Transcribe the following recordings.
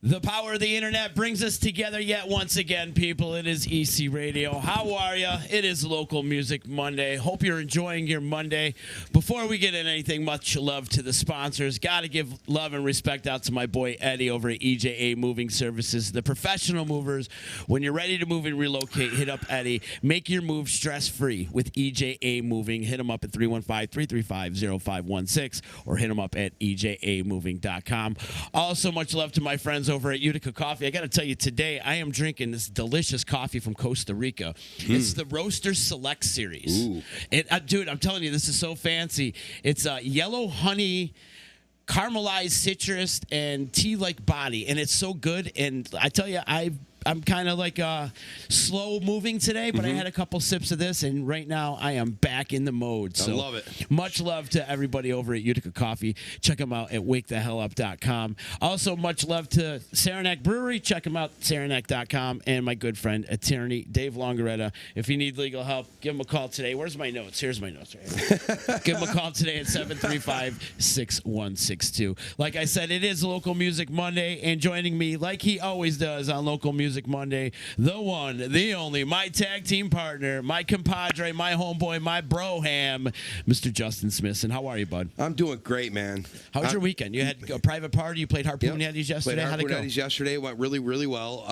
The power of the internet brings us together yet once again, people. It is EC Radio. How are you? It is Local Music Monday. Hope you're enjoying your Monday. Before we get into anything, much love to the sponsors. Got to give love and respect out to my boy Eddie over at EJA Moving Services, the professional movers. When you're ready to move and relocate, hit up Eddie. Make your move stress-free with EJA Moving. Hit him up at 315-335-0516 or hit him up at ejamoving.com. Also, much love to my friends over at Utica Coffee. I got to tell you, today I am drinking this delicious coffee from Costa Rica. It's the Roasters Select Series. Dude, I'm telling you, this is so fancy. It's yellow honey, caramelized citrus, and tea-like body, and it's so good. And I tell you, I'm kind of like slow moving today, but I had a couple sips of this, and right now I am back in the mode. So I love it. Much love to everybody over at Utica Coffee. Check them out at wakethehellup.com. Also, much love to Saranac Brewery. Check them out, saranac.com. And my good friend, attorney Dave Longaretta. If you need legal help, give him a call today. Where's my notes? Here's my notes right here. Give him a call today at 735-6162. Like I said, it is Local Music Monday, and joining me, like he always does on Local Music Monday, the one, the only, my tag team partner, my compadre, my homeboy, my broham, Mr. Justin Smithson. How are you, bud? I'm doing great, man. How was your weekend? You had a private party. You played Harpoon Eddies yesterday. Played How'd it go? Harpoon Eddies yesterday. It went really, really well.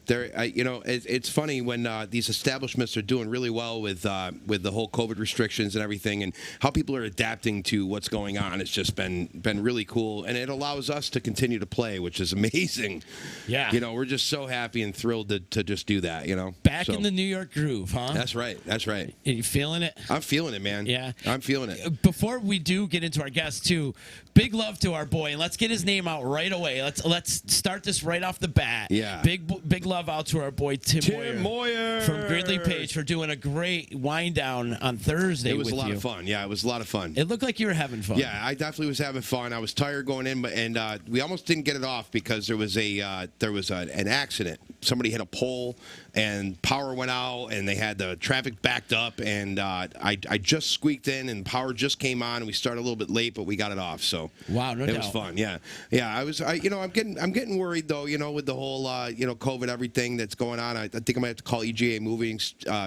It's funny when these establishments are doing really well with the whole COVID restrictions and everything, and how people are adapting to what's going on. It's just been really cool, and it allows us to continue to play, which is amazing. Yeah. We're just so happy and thrilled to just do that. Back in the New York groove, huh? That's right. Are you feeling it? I'm feeling it, man. Yeah. I'm feeling it. Before we do get into our guest, too, big love to our boy, and let's get his name out right away. Let's start this right off the bat. Yeah. Big love out to our boy Tim Moyer from Gridley Page for doing a great wind down on Thursday. It was with a lot you. of fun. Yeah, it was a lot of fun. It looked like you were having fun. Yeah, I definitely was having fun. I was tired going in, and we almost didn't get it off because there was an accident. Somebody hit a pole, and power went out, and they had the traffic backed up, and I just squeaked in, and power just came on, and we started a little bit late, but we got it off. So wow, no doubt. It was fun. Yeah. I'm getting worried though. With the whole COVID everything that's going on. I think I might have to call EGA Moving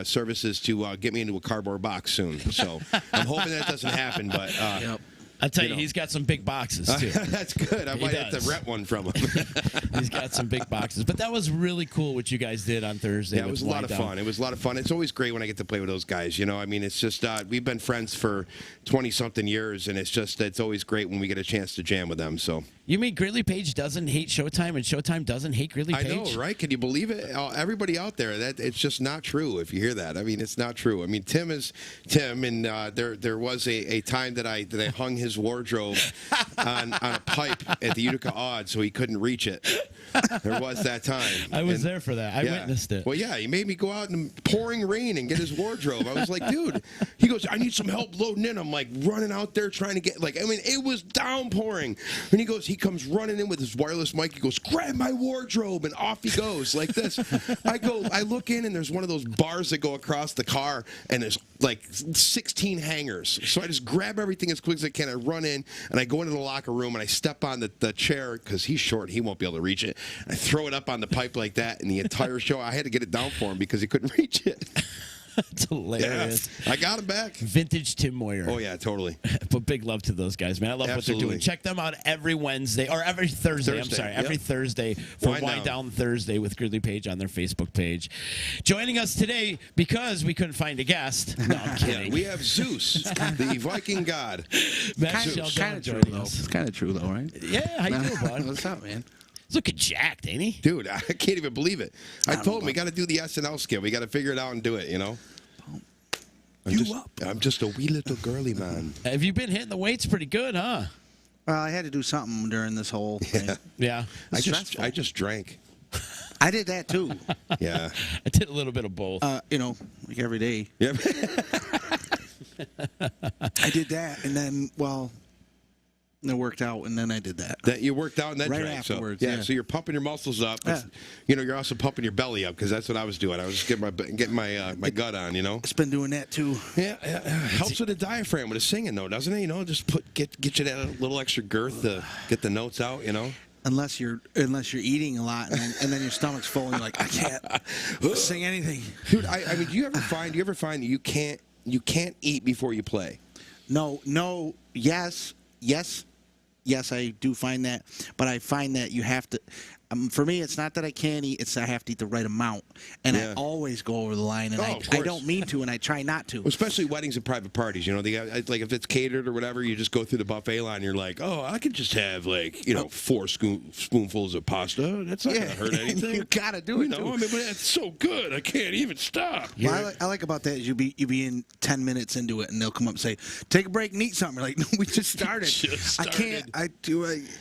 Services to get me into a cardboard box soon. So I'm hoping that doesn't happen, but. Yep. I tell you, he's got some big boxes, too. That's good. I might have to rent one from him. He's got some big boxes. But that was really cool what you guys did on Thursday. Yeah, it was a lot of fun. It was a lot of fun. It's always great when I get to play with those guys. It's just we've been friends for 20-something years, and it's always great when we get a chance to jam with them. So. You mean Gridley Page doesn't hate Showtime, and Showtime doesn't hate Gridley Page? I know, right? Can you believe it? Everybody out there, it's just not true if you hear that. It's not true. Tim is Tim, and there was a time that I hung his wardrobe on a pipe at the Utica Odd so he couldn't reach it. There was that time. I was there for that. I witnessed it. Well, yeah, he made me go out in pouring rain and get his wardrobe. I was like, dude, he goes, I need some help loading in. I'm like running out there trying to get, it was downpouring. And he comes running in with his wireless mic. He goes, grab my wardrobe, and off he goes like this. I look in, and there's one of those bars that go across the car, and there's like 16 hangers. So I just grab everything as quick as I can. I run in, and I go into the locker room, and I step on the chair because he's short. He won't be able to reach it. I throw it up on the pipe like that, and the entire show, I had to get it down for him because he couldn't reach it. It's hilarious. Yeah, I got him back. Vintage Tim Moyer. Oh, yeah, totally. But big love to those guys, man. I love what they're doing. Check them out every Wednesday, or every Thursday. Every Thursday for Wind Down Thursday with Gridley Page on their Facebook page. Joining us today, because we couldn't find a guest. No, I'm kidding. Yeah, we have Zeus, the Viking god. Kind of true, though. It's kind of true, though, right? Yeah, how you doing, bud? What's up, man? He's looking jacked, ain't he? Dude, I can't even believe it. I told him we got to do the SNL skit. We got to figure it out and do it, I'm just a wee little girly man. Have you been hitting the weights pretty good, huh? Well, I had to do something during this whole thing. Yeah. I just drank. I did that, too. Yeah. I did a little bit of both. Like every day. Yep. I did that, and then, it worked out, and then I did that. That you worked out and then right drank. afterwards. So you're pumping your muscles up. Yeah. You're also pumping your belly up because that's what I was doing. I was just getting my gut on. It's been doing that too. Yeah, helps with the diaphragm with the singing though, doesn't it? Just get you that little extra girth to get the notes out. unless you're eating a lot and then your stomach's full and you're like, I can't sing anything. Dude, I mean, do you ever find that you can't eat before you play? No, yes, I do find that, but I find that you have to. For me, it's not that I can't eat; it's I have to eat the right amount, and I always go over the line, and I don't mean to, and I try not to. Well, especially weddings and private parties, you know, like if it's catered or whatever, you just go through the buffet line. And you're like, oh, I could just have like 4 spoonfuls of pasta. That's not gonna hurt anything. You gotta do it. I mean, but it's so good, I can't even stop. What I like about that is you be in 10 minutes into it, and they'll come up and say, "Take a break and eat something." You're like, no, we just started. I can't.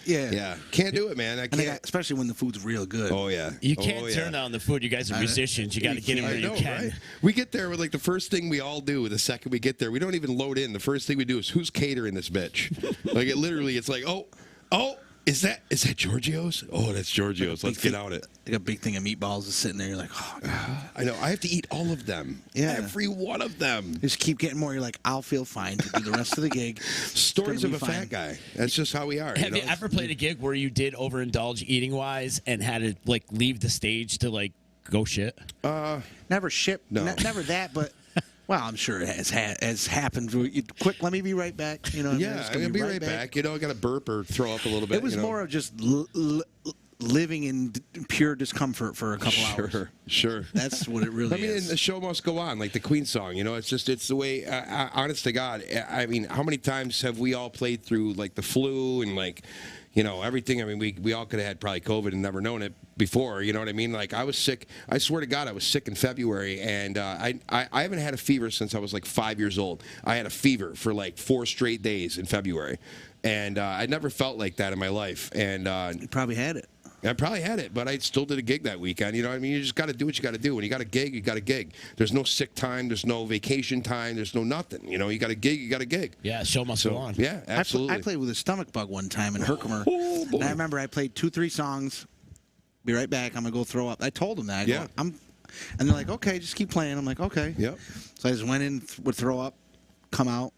Yeah, can't do it, man. I can't. Especially when the food's real good. Oh yeah. You can't turn down the food. You guys are musicians. You got to get in where you can. Right? We get there with like the first thing we all do. The second we get there, we don't even load in. The first thing we do is who's catering this bitch. Like it's like oh. Is that Giorgio's? Oh, that's Giorgio's. Let's get out it. Like a big thing of meatballs is sitting there. You're like, oh, God. I know. I have to eat all of them. Yeah. Every one of them. Just keep getting more. You're like, I'll feel fine to do the rest of the gig. Stories of a fat guy. That's just how we are. Have you ever played a gig where you did overindulge eating wise and had to like leave the stage to like go shit? Never shit. No. Never that, but. Well, I'm sure it has happened. Quick, let me be right back. You know, I'm gonna be right back. You know, I got to burp or throw up a little bit. It was more of just living in pure discomfort for a couple hours. Sure. That's what it really is. I mean, the show must go on, like the Queen song. You know, it's the way. Honest to God, I mean, how many times have we all played through like the flu and like. You know, everything. I mean, we all could have had probably COVID and never known it before. You know what I mean? Like, I was sick. I swear to God, I was sick in February. And I haven't had a fever since I was like 5 years old. I had a fever for like 4 straight days in February. And I never felt like that in my life. And you probably had it. I probably had it, but I still did a gig that weekend. You know what I mean? You just got to do what you got to do. When you got a gig, you got a gig. There's no sick time. There's no vacation time. There's no nothing. You know, you got a gig, you got a gig. Yeah, show must go on. Yeah, absolutely. I played with a stomach bug one time in Herkimer. And I remember I played 2-3 songs. Be right back. I'm going to go throw up. I told them that. And they're like, okay, just keep playing. I'm like, okay. Yep. So I just went in, would throw up, come out,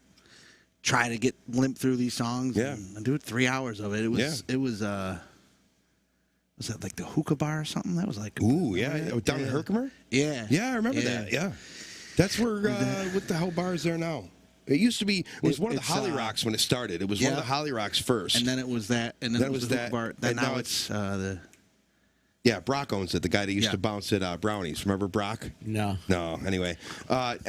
try to get limp through these songs. Yeah. And do it 3 hours of it. It was was that like the hookah bar or something? That was like down in Herkimer? Yeah. Yeah, I remember that. Yeah. That's where what the hell bar is there now? It used to be. It was one of the Holly Rocks when it started. It was one of the Holly Rocks first. And then it was that, and then it was the hookah bar. Then now it's the. Yeah, Brock owns it. The guy that used to bounce at Brownies. Remember Brock? No. Anyway, I've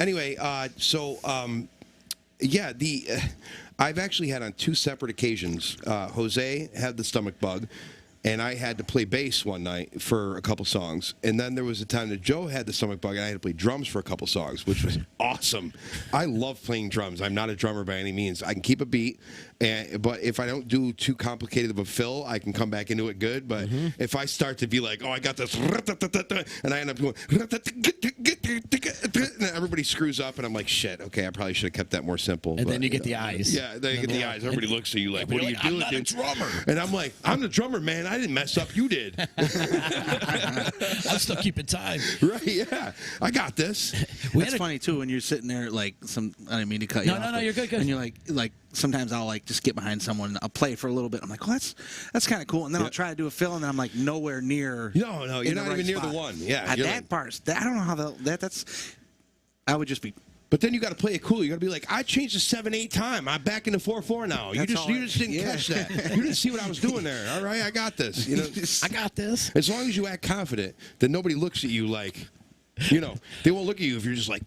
actually had on 2 separate occasions. Jose had the stomach bug. And I had to play bass one night for a couple songs. And then there was a time that Joe had the stomach bug, and I had to play drums for a couple songs, which was awesome. I love playing drums. I'm not a drummer by any means. I can keep a beat, but if I don't do too complicated of a fill, I can come back into it good. But if I start to be like, oh, I got this, and I end up going, and everybody screws up, and I'm like, shit, okay, I probably should have kept that more simple. And then you get the eyes. Yeah, then you get the eyes. Everybody looks at you like, what are you doing, I'm not a drummer. And I'm like, I'm the drummer, man. I didn't mess up. You did. I'm still keeping time. Right, yeah. I got this. That's funny, too, when you're sitting there, like, I didn't mean to cut you off. No, you're good. And you're like, sometimes I'll, like, just get behind someone. I'll play for a little bit. I'm like, oh, that's kind of cool. And then I'll try to do a fill, and then I'm, like, nowhere near. No, you're not even near the one. Yeah. That part, I don't know how that's. I would just be. But then you got to play it cool. You got to be like, I changed the 7/8 time. I'm back in the 4/4 now. You just didn't catch that. You didn't see what I was doing there. All right, I got this. You know, I got this. As long as you act confident, then nobody looks at you like, you know, they won't look at you if you're just like,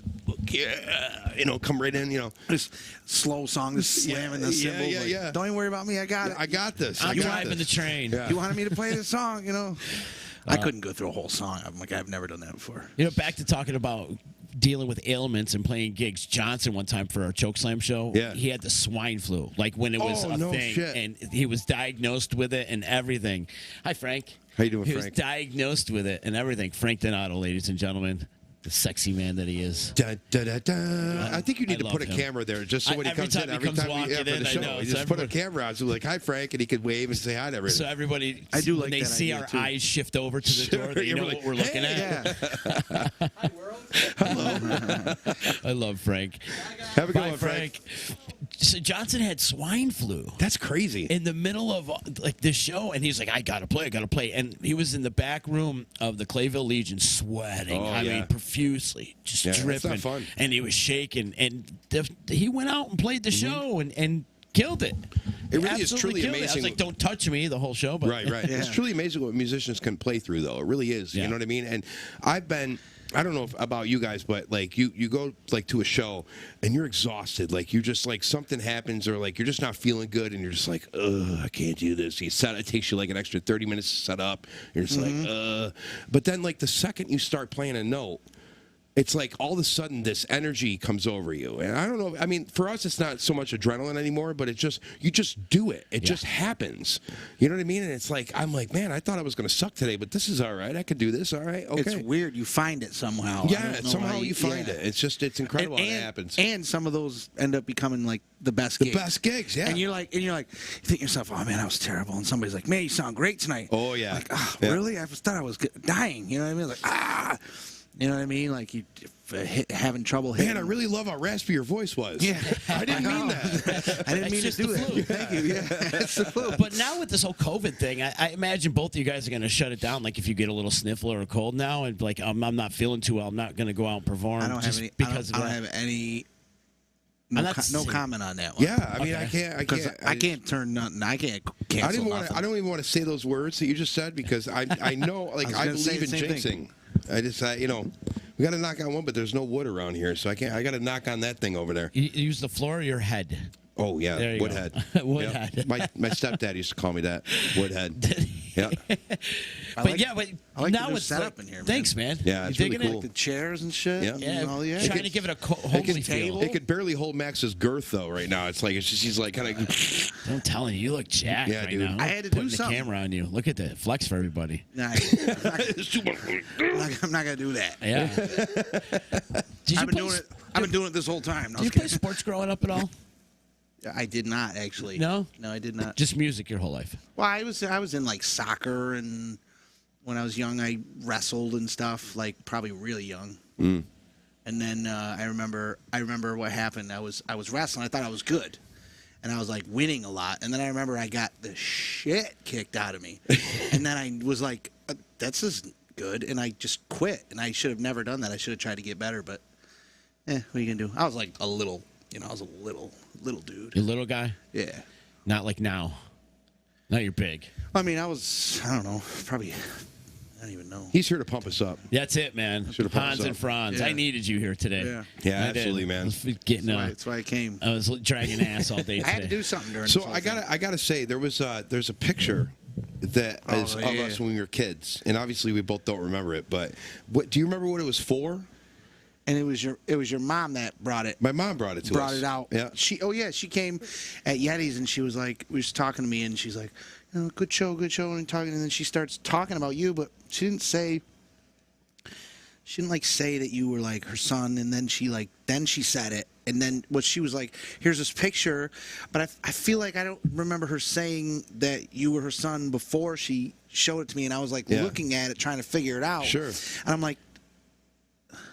yeah, you know, come right in, you know. Just slow song, just slamming the cymbals. Yeah. Don't even worry about me. I got it. I got this. I'm driving the train. Yeah. You wanted me to play this song, you know. I couldn't go through a whole song. I'm like, I've never done that before. You know, back to talking about dealing with ailments and playing gigs. Johnson one time for our Chokeslam show, he had the swine flu, like when it was a thing, shit. And he was diagnosed with it and everything. Hi, Frank. How you doing, Frank? Frank? He was diagnosed with it and everything. Frank Donato, ladies and gentlemen. The sexy man that he is. Da, da, da, da. I think you need to put a camera there just so when he comes in, every time walking for the show, you just put a camera out. So like, hi, Frank, and he could wave and say hi to everybody. So everybody, I do like when they see our eyes shift over to the door, they know what we're looking at. Hi, world. Hello. I love Frank. Have a good Bye, one, Frank. So Johnson had swine flu. That's crazy. In the middle of like this show, and he's like, I gotta play, and he was in the back room of the Clayville Legion, sweating. I mean, profusely, just dripping. That's not fun. And he was shaking, and he went out and played the show and killed it. It really is truly killed it. amazing. I was like, don't touch me the whole show. But Right. It's truly amazing what musicians can play through, though. It really is. You know what I mean? And I don't know about you guys, but like you go like to a show and you're exhausted. Like you just like something happens or like you're just not feeling good and you're just like, ugh, I can't do this. It takes you like an extra 30 minutes to set up. You're just like, ugh. But then like the second you start playing a note, it's like all of a sudden this energy comes over you. And I don't know. I mean, for us, it's not so much adrenaline anymore, but you just do it. It just happens. You know what I mean? And it's like, I'm like, man, I thought I was going to suck today, but this is all right. I could do this. All right. Okay. It's weird. You find it somehow. Yeah, somehow you find it. It's incredible how it happens. And some of those end up becoming like the best gigs. The best gigs, yeah. And you're like, you think to yourself, oh man, I was terrible. And somebody's like, man, you sound great tonight. Oh yeah. Like, really? I thought I was dying. You know what I mean? Like, you know what I mean? Like you having trouble hitting. Man, I really love how raspy your voice was. Yeah. I didn't mean that. I didn't mean to do that. Thank you. Yeah, it's the flu. But now with this whole COVID thing, I imagine both of you guys are going to shut it down. Like if you get a little sniffle or a cold now, and like I'm not feeling too well, I'm not going to go out and perform. I don't have any. Because I don't have any. No comment on that one. Yeah, I mean, okay. I can't turn nothing. I can't cancel nothing. I don't even want to say those words that you just said because I know, like I believe in jinxing. I just, we got to knock on one, but there's no wood around here, so I can't. I got to knock on that thing over there. You use the floor or your head? Oh yeah, there you Woodhead. Go. Woodhead. Yep. My stepdad used to call me that. Woodhead. Yeah. But I like now the new it's setup in here. Man. Thanks, man. Yeah, it's you really digging cool. The chairs and shit. Yeah. Trying to give it a homely feel. It could barely hold Max's girth though. Right now, it's like he's like kind of. I'm telling you, you look jacked right dude. now. I had to putting do something. the camera on you. Look at that flex for everybody. Nah, I'm not gonna do that. Yeah. I've been doing it this whole time. No, Did you play sports growing up at all? I did not actually. No, I did not. Just music your whole life. Well, I was in like soccer, and when I was young, I wrestled and stuff. Like probably really young. And then I remember what happened. I was wrestling. I thought I was good, and I was like winning a lot. And then I remember I got the shit kicked out of me, and then I was like, "That's just good," and I just quit. And I should have never done that. I should have tried to get better, but what are you gonna do? I was like a little. I was a little dude. You little guy? Yeah. Not like now. Now you're big. I mean, I don't know, probably, I don't even know. He's here to pump us up. That's it, man. Hans and Franz. Yeah. I needed you here today. Yeah, I absolutely, did. man. I was getting That's why I came. I was dragging ass all day today. I had to do something during So this whole I gotta say there's a picture that is of us when we were kids, and obviously we both don't remember it. But do you remember what it was for? And it was your mom that brought it. My mom brought it to us. Brought it out. Yeah. She came at Yeti's and she was like, we was talking to me and she's like, good show, and talking, and then she starts talking about you, but she didn't like say that you were like her son, and then she said it, and then what she was like, here's this picture, but I feel like I don't remember her saying that you were her son before she showed it to me, and I was like looking at it trying to figure it out. Sure. And I'm like,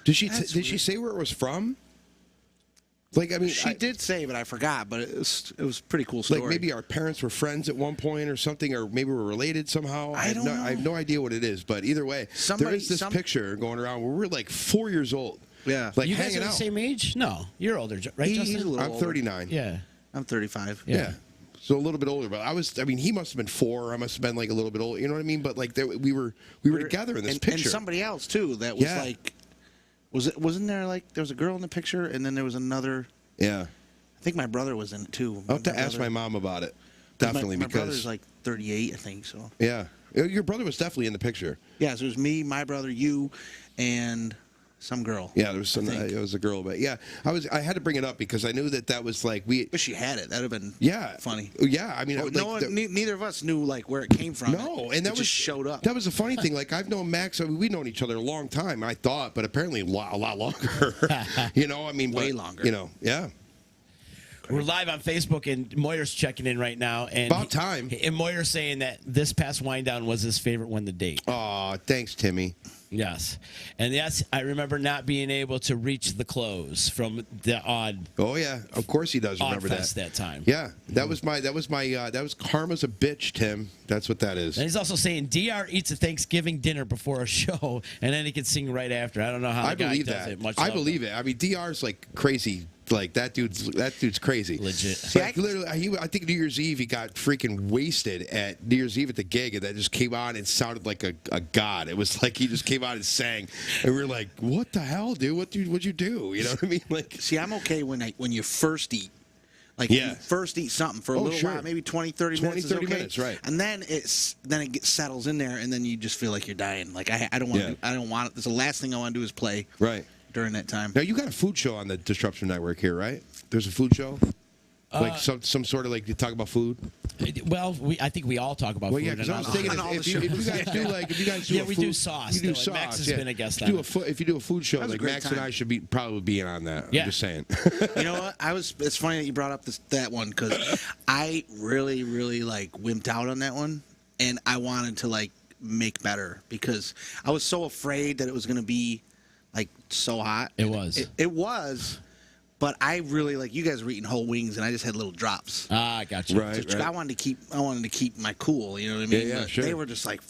did she say where it was from? Like, I mean, she did say, but I forgot. But it was a pretty cool story. Like maybe our parents were friends at one point or something, or maybe we're related somehow. I don't know. I have no idea what it is, but either way, there is this picture going around where we're like 4 years old. Yeah, like you hanging guys are out. the same age? No, you're older, right, Justin? He's a little I'm older. 39. Yeah, I'm 35. Yeah. So a little bit older, but he must have been 4. I must have been like a little bit older. You know what I mean? But like we were together in this picture. And somebody else too that was like, wasn't there like there was a girl in the picture and then there was another. Yeah. I think my brother was in it too. I'll have to ask my mom about it. Definitely, my because brother's like 38, I think so. Yeah, your brother was definitely in the picture. Yeah, so it was me, my brother, you, and some girl. Yeah, there was some. It was a girl, but yeah, I had to bring it up because I knew that was like we. Wish she had it. That'd have been funny. Yeah, I mean, neither of us knew like where it came from. No, and that just showed up. That was a funny thing. Like I've known Max. I mean, we've known each other a long time. I thought, but apparently a lot longer. I mean, way longer. Yeah. We're live on Facebook, and Moyer's checking in right now. And about time. And Moyer's saying that this past wind down was his favorite one to date. Oh, thanks, Timmy. Yes. And yes, I remember not being able to reach the close from the odd. Oh yeah, of course he does remember that time. Yeah, that was karma's a bitch, Tim. That's what that is. And he's also saying DR eats a Thanksgiving dinner before a show, and then he can sing right after. I don't know how the guy does it. Much I believe it. I mean, DR's like crazy. Like that dude's crazy. Legit. See, like, literally, I think New Year's Eve he got freaking wasted at New Year's Eve at the gig, and that just came on and sounded like a god. It was like he just came on and sang, and we were like, "What the hell, dude? What'd you do?" You know what I mean? Like, see, I'm okay when you first eat. Like you first eat something for a little while, maybe 20, 30 minutes. 30 okay. minutes, right? And then it settles in there, and then you just feel like you're dying. Like I don't want I don't want it. The last thing I want to do is play during that time. Now you got a food show on the Disruption Network here, right? There's a food show, like some sort of like you talk about food. Well, I think we all talk about food. Yeah, because I was thinking if you guys do we do sauce. You do though, sauce. Max has been a guest on it. If you do a food show, like Max and I should probably be in on that. Yeah. I'm just saying. You know what? It's funny that you brought up that one because I really, really like wimped out on that one, and I wanted to like make better because I was so afraid that it was going to be like so hot. It was. It was. But I really like you guys were eating whole wings, and I just had little drops. Ah, I got you. Right. I wanted to keep my cool. You know what I mean? Yeah, sure. They were just like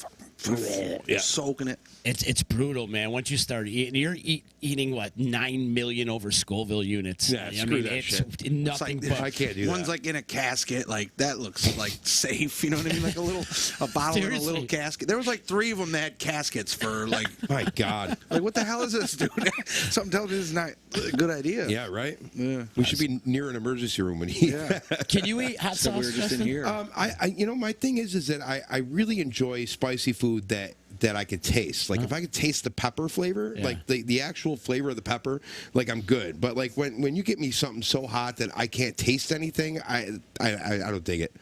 soaking it. It's brutal, man. Once you start eating, you're eating what 9 million over Scoville units. Yeah, screw that shit. Nothing like, but I can't do that. One's like in a casket, like that looks like safe. You know what I mean? Like a bottle in a little casket. There was like 3 of them that had caskets for like. My God. Like what the hell is this, dude? Something tells me this is not a good idea. Yeah, right. Yeah. We should be near an emergency room when he. Yeah. Can you eat hot So sauce? we were just in Justin? here. My thing is that I really enjoy spicy food that I could taste. Like if I could taste the pepper flavor, like the actual flavor of the pepper, like I'm good. But like when you get me something so hot that I can't taste anything, I don't dig it.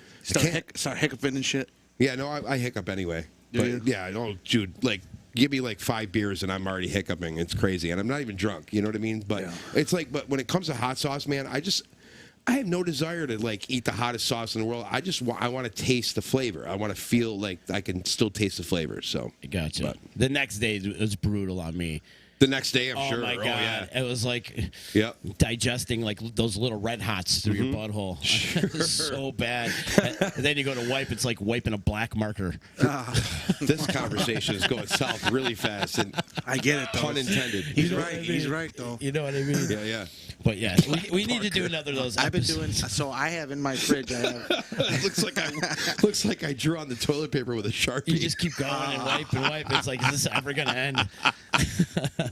Start hiccuping and shit. Yeah, no, I hiccup anyway. But yeah, no, dude, like give me like 5 beers and I'm already hiccuping. It's crazy, and I'm not even drunk. You know what I mean? But it's like, but when it comes to hot sauce, man, I have no desire to like eat the hottest sauce in the world. I want to taste the flavor. I want to feel like I can still taste the flavor. So Gotcha. But The next day it was brutal on me. the next day, I'm sure. Oh my god! Yeah. It was like digesting like those little red hots through your butthole. So bad. And then you go to wipe. It's like wiping a black marker. This conversation is going south really fast, and I get it. Pun intended. He's right. He's right though. You know what I mean? Yeah. But yeah, we need to do another of those. I've been doing. So I have in my fridge. looks like I drew on the toilet paper with a Sharpie. You just keep going and wipe and wipe. It's like, is this ever gonna end?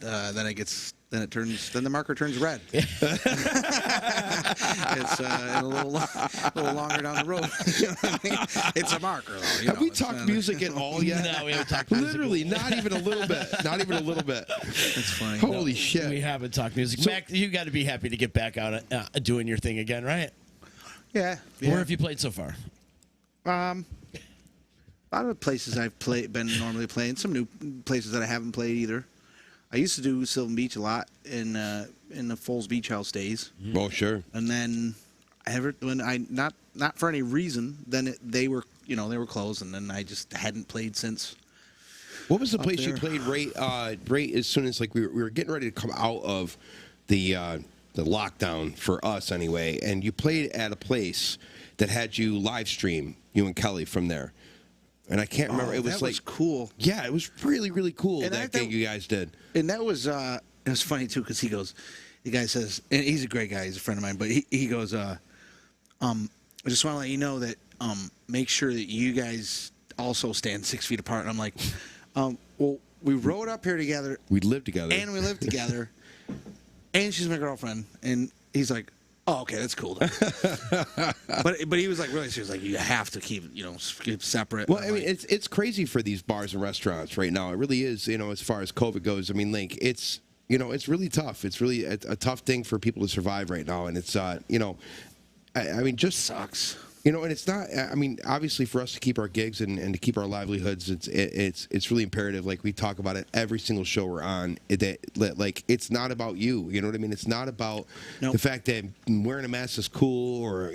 Then the marker turns red. It's a little longer down the road. You know what I mean? It's a marker, though. Have we talked music at all yet? No, we haven't talked music. Literally, not even a little bit. Not even a little bit. That's funny. Holy shit. We haven't talked music. So, Mac, you got to be happy to get back out doing your thing again, right? Yeah. Where have you played so far? A lot of the places I've been normally playing. Some new places that I haven't played either. I used to do Sylvan Beach a lot in the Foles Beach House days. Oh, sure. And then not for any reason, then they were closed, and then I just hadn't played since. What was the place you played right as soon as like we were getting ready to come out of the lockdown for us anyway, and you played at a place that had you live stream, you and Kelly from there. And I can't remember. It was that was cool. Yeah, it was really, really cool And that gig you guys did. And that was it was funny too because the guy says, and he's a great guy, he's a friend of mine, but he goes, I just want to let you know that make sure that you guys also stand 6 feet apart. And I'm like, well, we rode up here together. We lived together. And we lived together. And she's my girlfriend. And he's like, oh, okay, that's cool. but he was like really serious. Like you have to keep separate. Well, I mean, it's crazy for these bars and restaurants right now. It really is. As far as COVID goes, I mean, like it's really tough. It's really a tough thing for people to survive right now, and it's I mean, just sucks. You know, and it's not. I mean, obviously, for us to keep our gigs and to keep our livelihoods, it's really imperative. Like we talk about it every single show we're on. That like it's not about you. You know what I mean? It's not about the fact that wearing a mask is cool or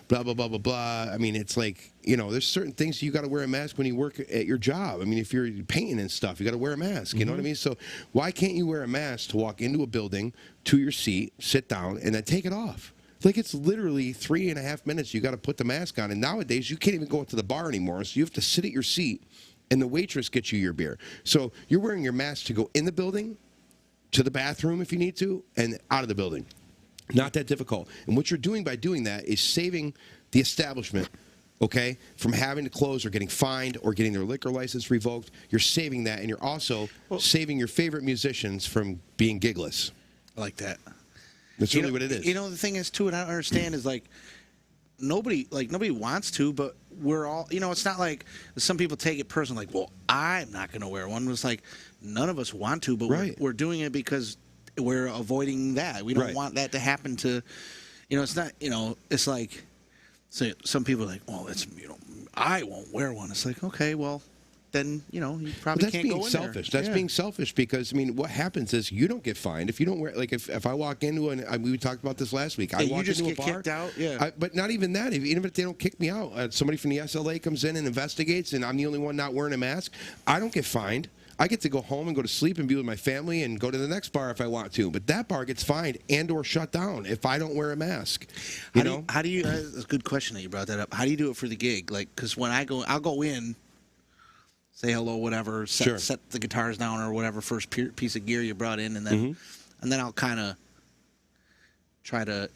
blah blah blah blah blah. I mean, it's like there's certain things you got to wear a mask when you work at your job. I mean, if you're painting and stuff, you got to wear a mask. You know what I mean? So why can't you wear a mask to walk into a building, to your seat, sit down, and then take it off? Like it's literally 3.5 minutes. You got to put the mask on, and nowadays you can't even go to the bar anymore. So you have to sit at your seat, and the waitress gets you your beer. So you're wearing your mask to go in the building, to the bathroom if you need to, and out of the building. Not that difficult. And what you're doing by doing that is saving the establishment, okay, from having to close or getting fined or getting their liquor license revoked. You're saving that, and you're also saving your favorite musicians from being gigless. I like that. That's really what it is. The thing is too, and I don't understand is like nobody wants to, but we're all it's not like some people take it personal, like, well, I'm not going to wear one. It's like none of us want to, but we're doing it because we're avoiding that. We don't want that to happen to, it's not, it's like, so some people are like, well, it's I won't wear one. It's like, okay, well, then you probably can't go in selfish. there. That's being selfish because I mean, what happens is you don't get fined if you don't wear. Like if I walk into we talked about this last week. I walk into a bar, kicked out. Yeah, but not even that. Even if they don't kick me out, somebody from the SLA comes in and investigates, and I'm the only one not wearing a mask. I don't get fined. I get to go home and go to sleep and be with my family and go to the next bar if I want to. But that bar gets fined and/or shut down if I don't wear a mask. How do you? That's a good question that you brought that up. How do you do it for the gig? Like, because when I'll go in. Say hello, whatever. Set the guitars down or whatever first piece of gear you brought in, and then I'll kind of try to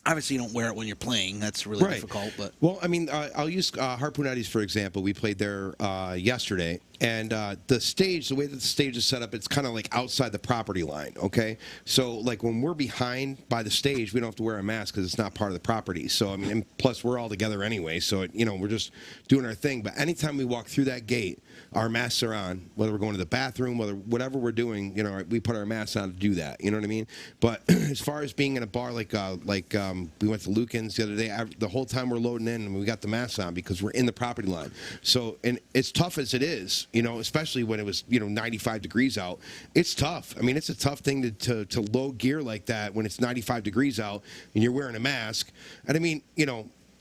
Obviously, you don't wear it when you're playing. That's really difficult. But well, I mean, I'll use Harpoon Eddies for example. We played there yesterday, and the stage, the way that the stage is set up, it's kind of like outside the property line. Okay, so like when we're behind by the stage, we don't have to wear a mask because it's not part of the property. So I mean, and plus we're all together anyway, so we're just doing our thing. But anytime we walk through that gate, our masks are on. Whether we're going to the bathroom, whatever we're doing, we put our masks on to do that. You know what I mean? But as far as being in a bar like we went to Lucan's the other day, the whole time we're loading in and we got the masks on because we're in the property line. So, and as tough as it is, especially when it was 95 degrees out, it's tough. I mean, it's a tough thing to load gear like that when it's 95 degrees out and you're wearing a mask. And I mean,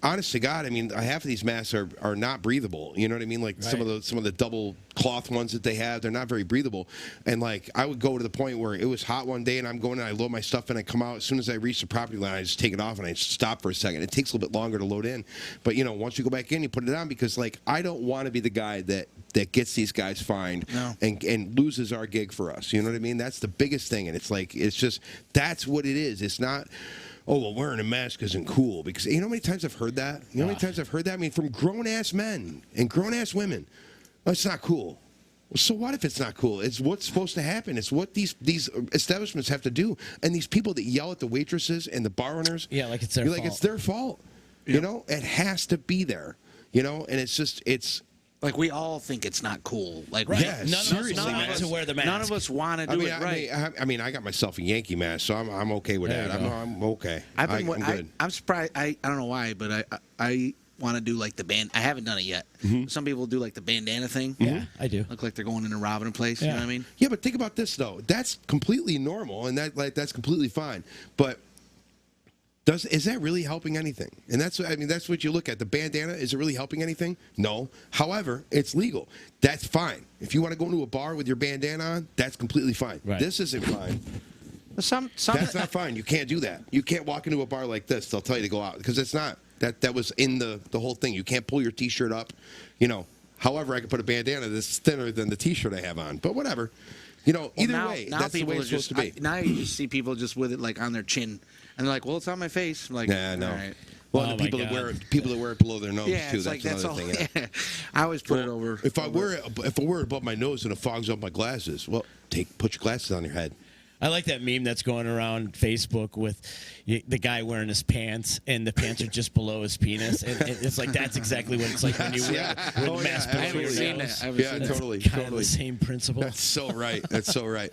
honest to God, I mean, half of these masks are not breathable. You know what I mean? Like some of the double cloth ones that they have, they're not very breathable. And like I would go to the point where it was hot one day, and I'm going and I load my stuff in, I come out. As soon as I reach the property line, I just take it off and I stop for a second. It takes a little bit longer to load in, but once you go back in, you put it on because like I don't want to be the guy that gets these guys fined and loses our gig for us. You know what I mean? That's the biggest thing, and it's just that's what it is. It's not. Oh, well, wearing a mask isn't cool. Because you know how many times I've heard that? You know how many times I've heard that? I mean, from grown-ass men and grown-ass women. Oh, it's not cool. Well, so what if it's not cool? It's what's supposed to happen. It's what these establishments have to do. And these people that yell at the waitresses and the bar owners. Yeah, like it's their fault. Like it's their fault. Yep. It has to be there. And it's just, like we all think it's not cool. Like yes, none of us to wear the mask. None of us want to do it right. I mean, I got myself a Yankee mask, so I'm okay with that. I'm okay. I'm good. I'm surprised. I don't know why, but I want to do like the band. I haven't done it yet. Mm-hmm. Some people do like the bandana thing. Yeah, I do. Look like they're going in and robbing a place. Yeah. You know what I mean? Yeah, but think about this though. That's completely normal, and that's completely fine. But is that really helping anything? And that's what you look at. The bandana, is it really helping anything? No. However, it's legal. That's fine. If you want to go into a bar with your bandana on, that's completely fine. Right. This isn't fine. That's not fine. You can't do that. You can't walk into a bar like this. They'll tell you to go out because it's not. That was in the whole thing. You can't pull your T-shirt up. However, I can put a bandana that's thinner than the T-shirt I have on. But whatever. Either way, that's the way it's supposed to be. Now you just see people just with it like on their chin. And they're like, well, it's on my face. I'm like, nah, no. All right. Well, the people that wear it below their nose too. That's another thing. Yeah. I always put it over. If I wear it above my nose and it fogs up my glasses, well, put your glasses on your head. I like that meme that's going around Facebook with the guy wearing his pants, and the pants are just below his penis. And it's like that's exactly what it's like when you wear the mask below your nose. Yeah, totally. Kind of the same principle. That's so right. That's so right.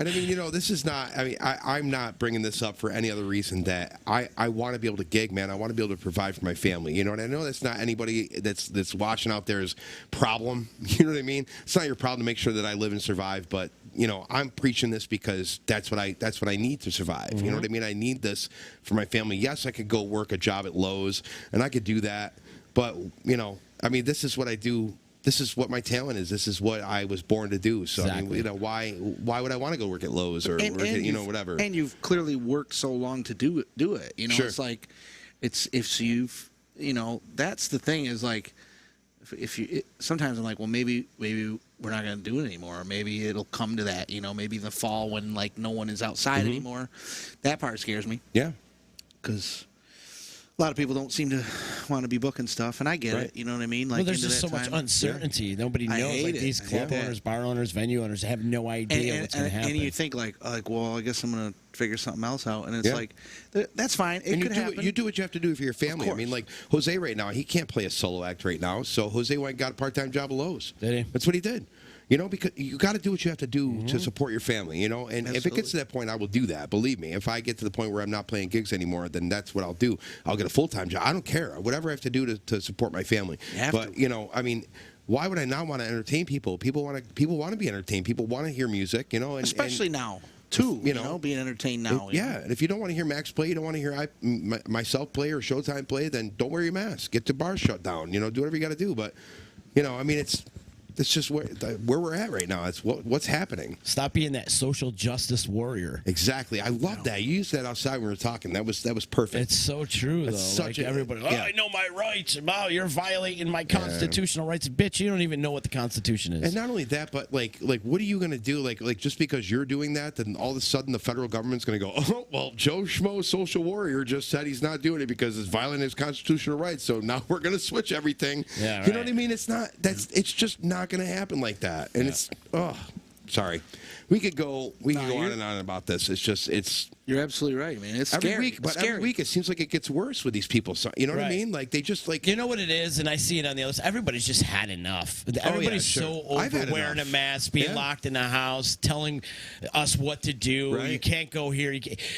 And I mean, you know, this is not, I mean, I'm not bringing this up for any other reason that I want to be able to gig, man. I want to be able to provide for my family, you know, and I know that's not anybody that's watching out there's problem, you know what I mean? It's not your problem to make sure that I live and survive, but, you know, I'm preaching this because that's what I need to survive. You know what I mean? I need this for my family. Yes, I could go work a job at Lowe's, and I could do that, but, you know, I mean, this is what I do. This is what my talent is. This is what I was born to do. So Exactly. I mean, you know, why would I want to go work at Lowe's or work at, you know, whatever? And you've clearly worked so long to do it. You know, Sure. it's like, it's if you've, you know, that's the thing is like, if you sometimes I'm like, well, maybe we're not going to do it anymore. Or maybe it'll come to that. You know, maybe in the fall when like no one is outside anymore. That part scares me Yeah. because a lot of people don't seem to want to be booking stuff, and I get it. You know what I mean? Like, Well, there's into just so that much time. uncertainty. Nobody I knows. hate Like it. these I club hate that. owners, bar owners, venue owners have no idea what's going to happen. And you think like, well, I guess I'm going to figure something else out, and it's Yeah. like, that's fine. It And could happen. you do what you have to do for your family. I course. mean, like Jose right now, he can't play a solo act right now. So Jose went and got a part-time job at Lowe's. Did he? That's what he did. You know, because you got to do what you have to do to support your family, you know? And if it gets to that point, I will do that. Believe me. If I get to the point where I'm not playing gigs anymore, then that's what I'll do. I'll get a full-time job. I don't care. Whatever I have to do to support my family. You have but, to. you know, I mean, why would I not want to entertain people? People want to be entertained. People want to hear music, you know? And, Especially now, too. you You know, know, being entertained now. you know? Yeah, and if you don't want to hear Max play, you don't want to hear myself play or Showtime play, then don't wear your mask. Get the bar shut down. You know, do whatever you got to do. But, you know, I mean, it's just where we're at right now. It's what's happening. Stop being that social justice warrior. Exactly. I love that. You used that outside when we were talking. That was perfect. It's so true, though. It's such like a- everybody, yeah. I know my rights. Wow, you're violating my constitutional rights. Bitch, you don't even know what the Constitution is. And not only that, but like what are you going to do? Like just because you're doing that, then all of a sudden the federal government's going to go, oh, well, Joe Schmo, social warrior, just said he's not doing it because it's violating his constitutional rights. So now we're going to switch everything. Yeah, You know right. what I mean? It's just not going to happen like that. And sorry. We could go on and on about this. You're absolutely right, man. It's Every scary. week, but It's scary. every week it seems like it gets worse with these people. So, you know what I Right. mean? Like they just like You know what it is, and I see it on the other side. Everybody's just had enough. Everybody's sure. so I've had over wearing a enough. mask, being Yeah. locked in a house, telling us what to do. Right. You can't go here.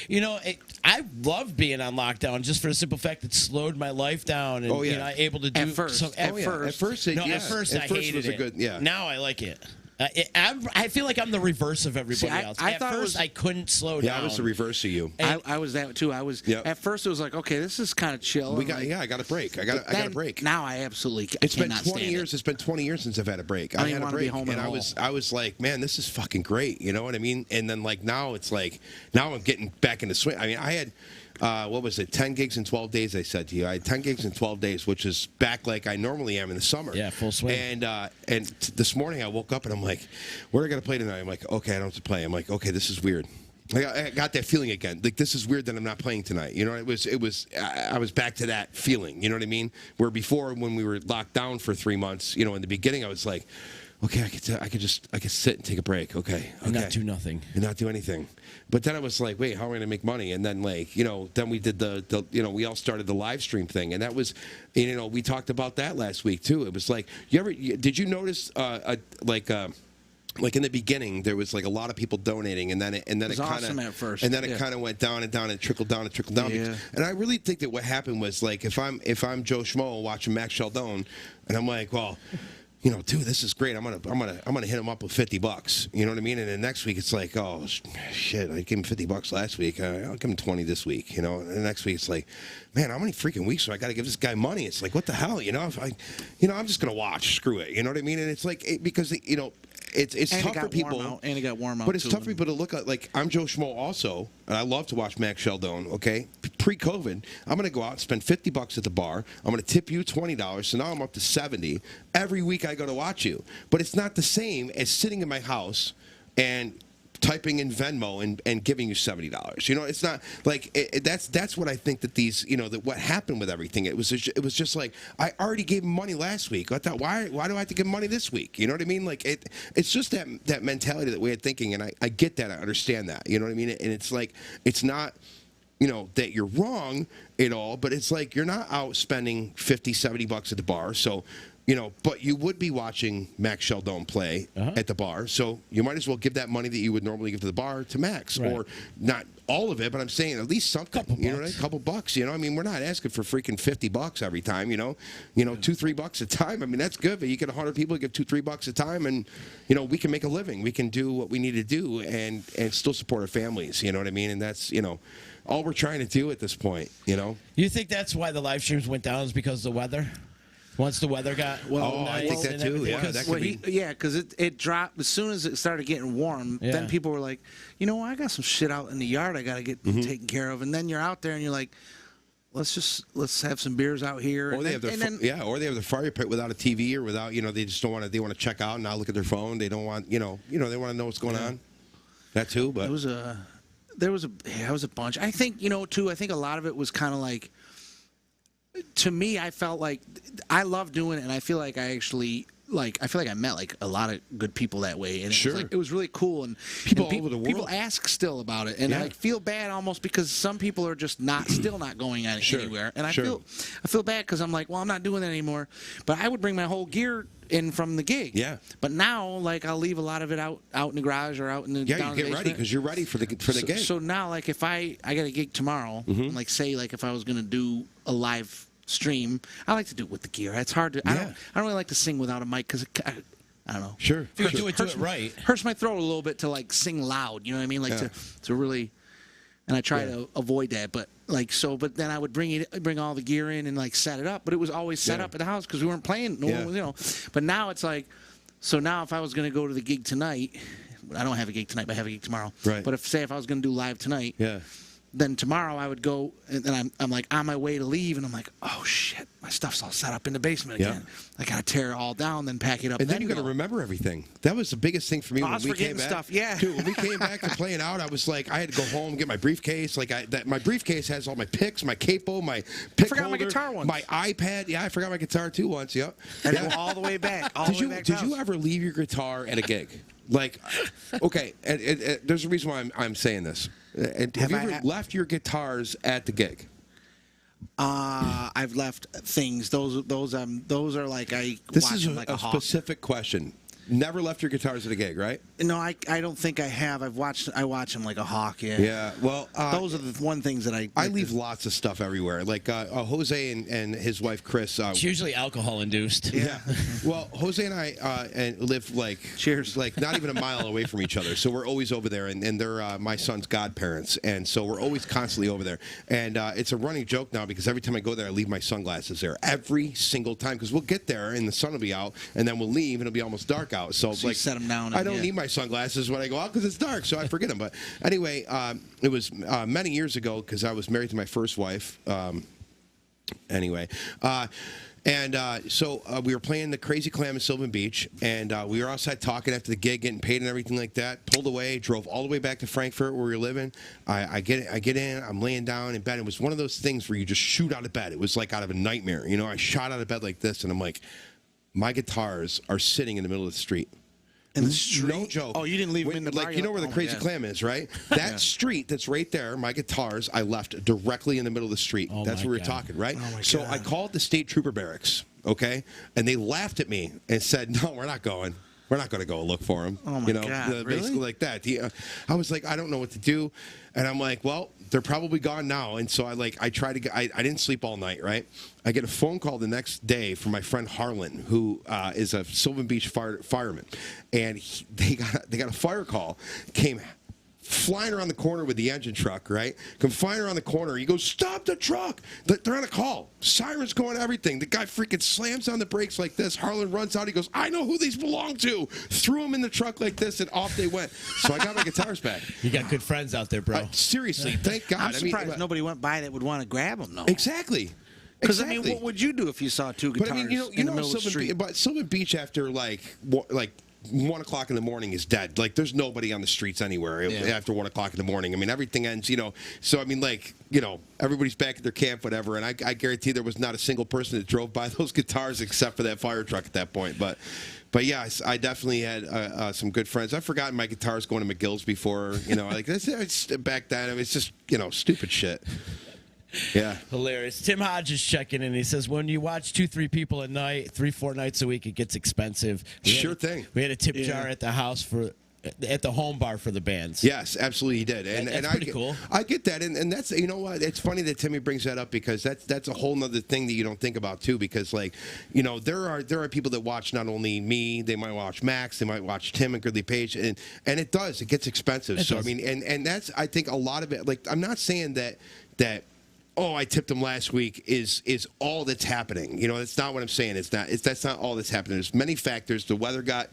You know, I love being on lockdown just for the simple fact it slowed my life down. And, Oh, yeah. you know, able to do At first. some. At At first, I hated was a it. good, yeah. Now I like it. I feel like I'm the reverse of everybody See, else. I At thought it first, was- I couldn't slow Yeah, down. I was the reverse of you. I was that too. I was Yep. at first. It was like, okay, this is kind of chill. I I'm like, got a break. I got a then break. Now I absolutely It's been cannot 20 stand years. It. It's been 20 years since I've had a break. I don't I even had a wanna be break, home and at I was like, man, this is fucking great. You know what I mean? And then like now it's like now I'm getting back into swing. I mean, I had. What was it? 10 gigs in 12 days, I said to you. I had 10 gigs in 12 days, which is back like I normally am in the summer. Yeah, full swing. And this morning I woke up and I'm like, where are I going to play tonight? I'm like, okay, I don't have to play. I'm like, okay, this is weird. I got that feeling again. Like, this is weird that I'm not playing tonight. You know, I was back to that feeling. You know what I mean? Where before, when we were locked down for 3 months, you know, in the beginning, I was like, okay, I could sit and take a break. Okay. And not do nothing. And not do anything. But then I was like, wait, how am I going to make money? And then, like, you know, then we did the you know, we all started the live stream thing. And that was, you know, we talked about that last week, too. It was like, did you notice, like in the beginning, there was like a lot of people donating, and then it kind of awesome at first. and then Yeah. it kind of went down and down and trickled down and trickled down. Yeah. And I really think that what happened was like if I'm Joe Schmo watching Max Scialdone, and I'm like, well, you know, dude, this is great. I'm gonna hit him up with $50. You know what I mean? And then next week it's like, oh shit, I gave him $50 last week. I'll give him 20 this week. You know, and the next week it's like, man, how many freaking weeks do I got to give this guy money? It's like, what the hell? You know, I'm just gonna watch. Screw it. You know what I mean? And it's like because you know. It's And tough it got for people, warm out, and it got warm out, but it's too. tough for people to look at. Like I'm Joe Schmo also, and I love to watch Max Scialdone. Okay, pre-COVID, I'm going to go out and spend $50 at the bar. I'm going to tip you $20, so now I'm up to $70 every week. I go to watch you, but it's not the same as sitting in my house and typing in Venmo and giving you $70. You know, it's not like that's what I think that these, you know, that what happened with everything. It was just like I already gave him money last week. I thought why do I have to give him money this week? You know what I mean? Like it's just that mentality, that way of thinking, and I get that. I understand that. You know what I mean? And it's like it's not, you know, that you're wrong at all, but it's like you're not out spending $50, $70 at the bar. So But you would be watching Max Scialdone play at the bar, so you might as well give that money that you would normally give to the bar to Max, or not all of it, but I'm saying at least something. A couple bucks. I mean, we're not asking for freaking $50 every time. $2-3 a time. I mean, that's good. But you get 100 people, you give $2-3 a time, and we can make a living. We can do what we need to do, and still support our families. You know what I mean? And that's all we're trying to do at this point. You think that's why the live streams went down is because of the weather? Once the weather got nice, I think that too. Yeah, that could be. Because it dropped as soon as it started getting warm. Yeah. Then people were like, I got some shit out in the yard I got to get taken care of. And then you're out there and you're like, let's have some beers out here. Or they have their fire pit without a TV or without they just don't want to. They want to check out and not look at their phone. They don't want they want to know what's going on. That too, but there was a bunch. I think too. I think a lot of it was kind of like. To me, I felt like I love doing it, and I feel like I actually I met a lot of good people that way, and it was really cool. And people all over the world, people ask still about it, and I feel bad almost because some people are just still not going anywhere, and I feel bad because I'm like, well, I'm not doing that anymore. But I would bring my whole gear in from the gig. Yeah. But now, I'll leave a lot of it out in the garage or out in the you get ready because you're ready for the gig. So now, if I got a gig tomorrow, and say if I was gonna do a live stream, I like to do it with the gear. It's hard to. I don't really like to sing without a mic because I don't know. Sure. If you do it right. Hurts my throat a little bit to sing loud. You know what I mean? To really. And I try to avoid that, but But then I would bring all the gear in and set it up. But it was always set up at the house because we weren't playing. No one was, But now it's so now if I was going to go to the gig tonight, I don't have a gig tonight, but I have a gig tomorrow. Right. But if I was going to do live tonight. Yeah. Then tomorrow I would go, and then I'm on my way to leave, and I'm like, oh shit, my stuff's all set up in the basement again. I gotta tear it all down, then pack it up. And then you gotta remember everything. That was the biggest thing for me when we came back. Stuff, yeah. Dude, when we came back to playing out, I was like, I had to go home and get my briefcase. My briefcase has all my picks, my capo, my pick holder, my guitar once. my iPad. Yeah, I forgot my guitar too once. Yep. And go all the way back. Did you ever leave your guitar at a gig? Okay, and there's a reason why I'm saying this. Have you ever left your guitars at the gig? I've left things. Those are I. This is a specific question. Never left your guitars at a gig, right? No, I don't think I have. I watch them like a hawk. Yeah. Yeah. Well, those are the one things that I leave lots of stuff everywhere. Jose and his wife Chris. It's usually alcohol induced. Yeah. Well, Jose and I live cheers, not even a mile away from each other, so we're always over there, and they're my son's godparents, and so we're always constantly over there. And it's a running joke now because every time I go there, I leave my sunglasses there every single time because we'll get there and the sun will be out, and then we'll leave and it'll be almost dark out. So you set them down. I don't need my sunglasses when I go out because it's dark, so I forget them. But anyway, it was many years ago because I was married to my first wife. So we were playing the Crazy Clam in Sylvan Beach, and we were outside talking after the gig, getting paid and everything like that. Pulled away, drove all the way back to Frankfurt where we were living. I get in, I'm laying down in bed. It was one of those things where you just shoot out of bed. It was like out of a nightmare. I shot out of bed like this, and I'm like, my guitars are sitting in the middle of the street. In the street? No joke. Oh, you didn't leave them in the bar? You know where the Crazy Clam is, right? That street that's right there, my guitars, I left directly in the middle of the street. That's where we were talking, right? Oh, my so God. I called the state trooper barracks, okay? And they laughed at me and said, no, we're not going. We're not going to go look for him. Oh, my God. Basically really? like that. I was like, I don't know what to do. And I'm like, well, they're probably gone now. And so I tried to get, I didn't sleep all night, right? I get a phone call the next day from my friend Harlan, who is a Sylvan Beach fireman. And they got a fire call, came flying around the corner with the engine truck, right? Come flying around the corner. He goes, stop the truck. They're on a call. Sirens going, everything. The guy freaking slams on the brakes like this. Harlan runs out. He goes, I know who these belong to. Threw them in the truck like this, and off they went. So I got my guitars back. You got good friends out there, bro. Seriously, thank God. I'm surprised nobody went by that would want to grab them, though. Exactly. Because, I mean, what would you do if you saw two guitars in the middle of the street? But Sylvan Beach after, like 1 o'clock in the morning is dead. Like, there's nobody on the streets anywhere after 1 o'clock in the morning. I mean, everything ends, So, I mean, everybody's back at their camp, whatever. And I guarantee there was not a single person that drove by those guitars except for that fire truck at that point. But yeah, I definitely had some good friends. I've forgotten my guitars going to McGill's before. Back then, it was just, stupid shit. Yeah. Hilarious. Tim Hodges checking in. He says, when you watch 2-3 people a night, 3-4 nights a week, it gets expensive. Sure thing. We had a tip jar at the house at the home bar for the bands. Yes, absolutely, he did, and that's I pretty get, cool. I get that, and that's, you know what? It's funny that Timmy brings that up because that's a whole nother thing that you don't think about too. Because like, you know, there are people that watch not only me, they might watch Max, they might watch Tim and Gridley Page, and it gets expensive. It so does. I mean, and that's, I think a lot of it. Like, I'm not saying that. Oh, I tipped him last week is all that's happening. You know, that's not what I'm saying. That's not all that's happening. There's many factors. The weather got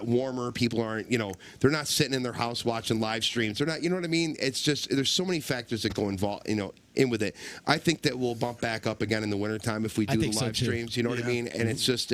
warmer. People aren't, you know, they're not sitting in their house watching live streams. They're not, you know what I mean? It's just, there's so many factors that go involved, you know, in with it. I think that we'll bump back up again in the wintertime if we do the live streams. You know what I mean? And it's just,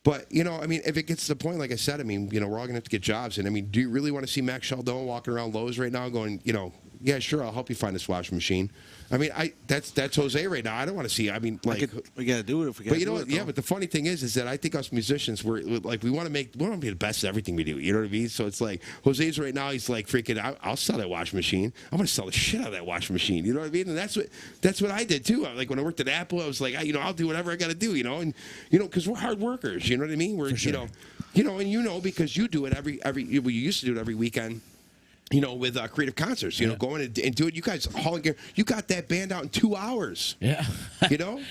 but, you know, I mean, if it gets to the point, like I said, I mean, you know, we're all going to have to get jobs. And I mean, do you really want to see Max Scialdone walking around Lowe's right now going, you know, yeah, sure, I'll help you find this washing machine. I mean, that's Jose right now. I don't want to see. I mean, like, we got to do it if we got to do it. But you know what? Yeah, but the funny thing is that I think us musicians, we want to be the best at everything we do. You know what I mean? So it's like Jose's right now. He's like freaking. I'll sell that washing machine. I'm going to sell the shit out of that washing machine. You know what I mean? And that's what I did too. Like when I worked at Apple, I was like, you know, I'll do whatever I got to do. You know, and you know, because we're hard workers. You know what I mean? We're sure. you know, and you know because you do it every. You used to do it every weekend. You know, with creative concerts, you know, going and do it. You guys hauling gear. You got that band out in 2 hours. Yeah. You know,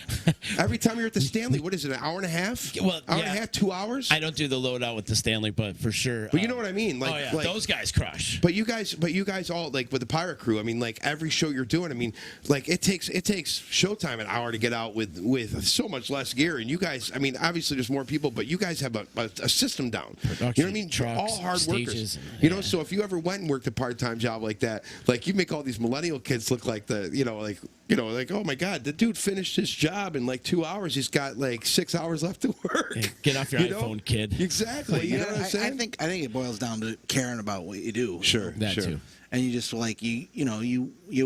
every time you're at the Stanley, what is it, an hour and a half? Well, hour and a half, 2 hours. I don't do the loadout with the Stanley, but for sure. But you know what I mean? Like, like those guys crush. But you guys all like with the Pirate Crew. I mean, like every show you're doing. I mean, like it takes Showtime an hour to get out with so much less gear. And you guys, I mean, obviously there's more people, but you guys have a system down. Production, you know what I mean? trucks, all hard stages, workers. You know, so if you ever went and worked a part-time job like that, like you make all these millennial kids look like like oh my God, the dude finished his job in like 2 hours. He's got like 6 hours left to work. Yeah, get off your iPhone, know? kid. Exactly. You know what I'm saying? I think it boils down to caring about what you do. Sure. That sure. too. And you just like you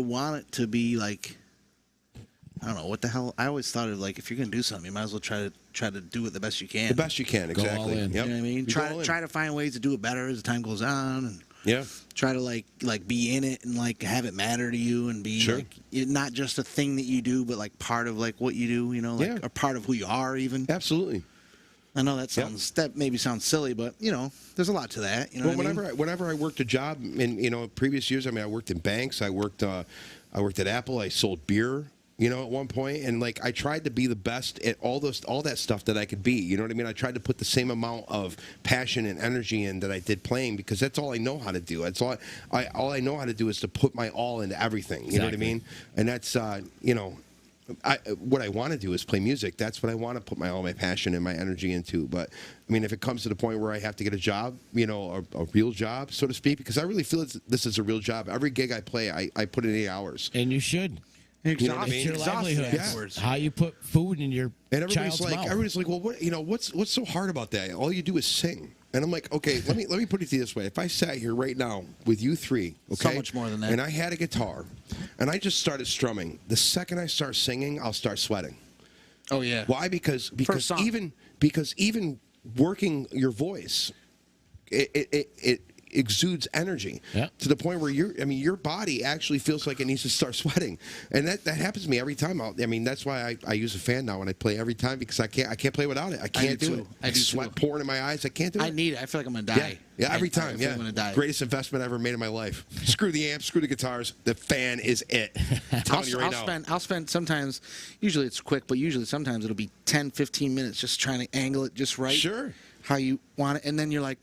want it to be like, I don't know what the hell. I always thought of like if you're gonna do something, you might as well try to do it the best you can. The best you can, Go all exactly. in. Yep. You know what I mean? Try to find ways to do it better as the time goes on, and Yeah. try to like be in it and like have it matter to you and be Sure. like not just a thing that you do, but like part of like what you do. You know, like a part of who you are even. Absolutely. I know that maybe sounds silly, but you know, there's a lot to that. You know, whenever I worked a job in previous years, I mean, I worked in banks, I worked at Apple, I sold beer, you know, at one point, and like I tried to be the best at all that stuff that I could be. You know what I mean? I tried to put the same amount of passion and energy in that I did playing because that's all I know how to do. That's all I know how to do is to put my all into everything. You know what I mean? And that's you know. What I want to do is play music. That's what I want to put all my passion and my energy into. But I mean, if it comes to the point where I have to get a job, you know, a real job, so to speak, because I really feel this is a real job. Every gig I play, I put in 8 hours. And you should. You know what I mean? It's your livelihood. Yeah. How you put food in your And child's mouth. everybody's like, well, what's so hard about that? All you do is sing. And I'm like, okay, let me put it to you this way. If I sat here right now with you three, okay, So much more than that. and I had a guitar, and I just started strumming, the second I start singing, I'll start sweating. Oh yeah. Why? Because song. even working your voice, it exudes energy to the point where your body actually feels like it needs to start sweating, and that happens to me every time. That's why I use a fan now when I play every time because I can't play without it. I can't do it. I do sweat too. pouring in my eyes. I can't do it. I need it. I feel like I'm gonna die. Yeah, every time. I feel like I'm gonna die. Greatest investment I ever made in my life. Screw the amps, screw the guitars. The fan is it. I'm telling you right now. I'll spend sometimes. Usually it's quick, but usually sometimes it'll be 10, 15 minutes just trying to angle it just right. Sure. How you want it, and then you're like,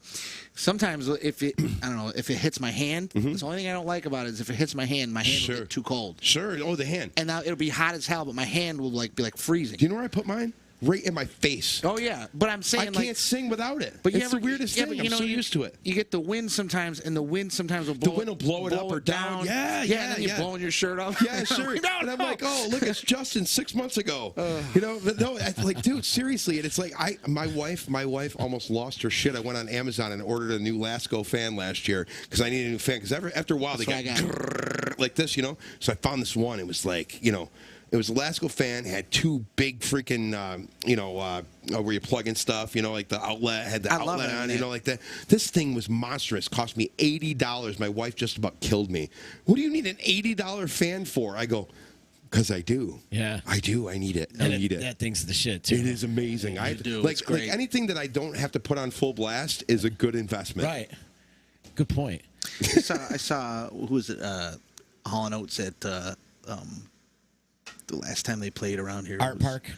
sometimes if it hits my hand, that's the only thing I don't like about it is if it hits my hand will get too cold. Sure. Oh, the hand. And now it'll be hot as hell, but my hand will be like freezing. Do you know where I put mine? Right in my face. Oh yeah, but I'm saying I can't sing without it. But it's the weirdest thing. I'm so used to it. You get the wind sometimes, and the wind sometimes will blow. The wind will blow it up or down. Yeah. And then you're blowing your shirt off. Yeah, sure. And I'm like, oh, look, it's Justin 6 months ago. You know, but no, like, dude, seriously, and it's like my wife almost lost her shit. I went on Amazon and ordered a new Lasco fan last year because I needed a new fan. Because after a while they got like this, you know. So I found this one. It was like, you know. It was a Lasco fan, had two big freaking, where you plug in stuff, you know, like the outlet, had the outlet on, you know, like that. This thing was monstrous, cost me $80. My wife just about killed me. What do you need an $80 fan for? I go, Because I do. Yeah. I do. I need it. I And need it. That thing's the shit too. It is amazing. I do. like It's great. anything that I don't have to put on full blast is a good investment. Right. Good point. I saw who was it? Hall & Oates at the last time they played around here. Art Park.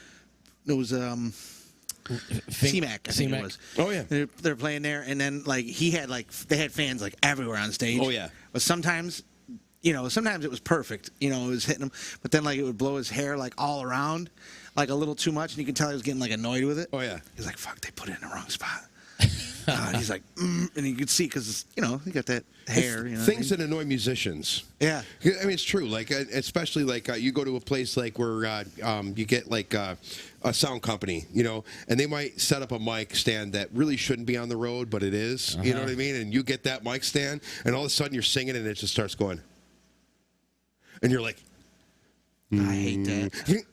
It was CMAC. I think it was. Oh yeah. They're playing there, and then like they had fans like everywhere on stage. Oh, yeah. But sometimes it was perfect. It was hitting him, but then like it would blow his hair like all around, like a little too much, and you can tell he was getting like annoyed with it. Oh yeah. He's like, "Fuck, they put it in the wrong spot." And he's like, and you could see because he got that hair. Things that annoy musicians. Yeah. I mean, it's true. Like, especially like you go to a place like where you get like a sound company, and they might set up a mic stand that really shouldn't be on the road, but it is. You know what I mean? And you get that mic stand, and all of a sudden you're singing, and it just starts going, and you're like, I hate that.